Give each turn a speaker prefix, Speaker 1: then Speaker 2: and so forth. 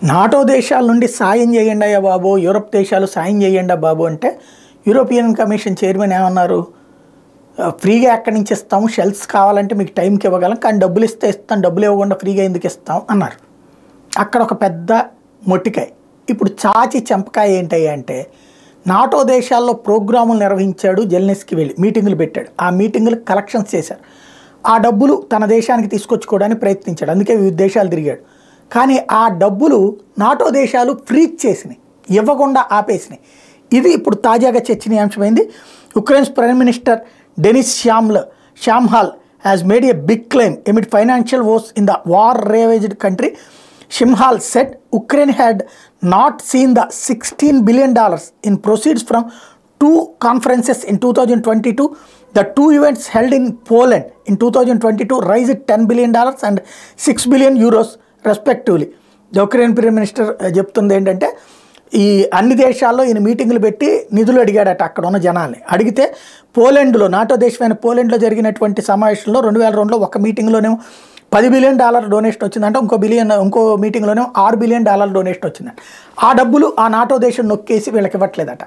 Speaker 1: NATO దేశాల నుండి సాయం చేయండి అయ్యా బాబు, యూరప్ దేశాలు సాయం చేయండి బాబు అంటే యూరోపియన్ కమిషన్ చైర్మన్ ఏమన్నారు? ఫ్రీగా ఎక్కడి నుంచి ఇస్తాము, షెల్స్ కావాలంటే మీకు టైంకి ఇవ్వగలం, కానీ డబ్బులు ఇస్తే ఇస్తాం, డబ్బులు ఇవ్వకుండా ఫ్రీగా ఎందుకు ఇస్తాం అన్నారు. అక్కడ ఒక పెద్ద మొట్టికాయ. ఇప్పుడు చాచి చెంపకాయ ఏంటయ్యా అంటే, నాటో దేశాల్లో ప్రోగ్రాములు నిర్వహించాడు, జెలెన్స్కీ వెళ్ళి మీటింగులు పెట్టాడు, ఆ మీటింగులు కలెక్షన్స్ చేశారు, ఆ డబ్బులు తన దేశానికి తీసుకొచ్చుకోవడానికి ప్రయత్నించాడు, అందుకే వివిధ దేశాలు తిరిగాడు. కానీ ఆ డబ్బులు నాటో దేశాలు ఫ్రీజ్ చేసినాయి, ఇవ్వకుండా ఆపేసినాయి. ఇది ఇప్పుడు తాజాగా చర్చనీయాంశమైంది. Ukraine's prime minister Denys Shmyhal has made a big claim amid financial woes in the war-ravaged country. Shimhal said Ukraine had not seen the $16 billion in proceeds from two conferences in 2022. The two events held in Poland in 2022 raised $10 billion and €6 billion respectively. Ukraine prime minister చెప్తుంది ఏంటంటే, ఈ అన్ని దేశాల్లో ఈయన మీటింగులు పెట్టి నిధులు అడిగాడట అక్కడ ఉన్న జనాల్ని. అడిగితే పోలాండ్లో, నాటో దేశమైన పోలాండ్లో జరిగినటువంటి సమావేశంలో 2002లో ఒక మీటింగ్లోనేమో $10 బిలియన్ డొనేషన్ వచ్చిందంట, ఇంకో మీటింగ్లోనేమో $6 బిలియన్ డొనేషన్ వచ్చిందంట. ఆ డబ్బులు ఆ నాటో దేశం నొక్కేసి వీళ్ళకి ఇవ్వట్లేదట.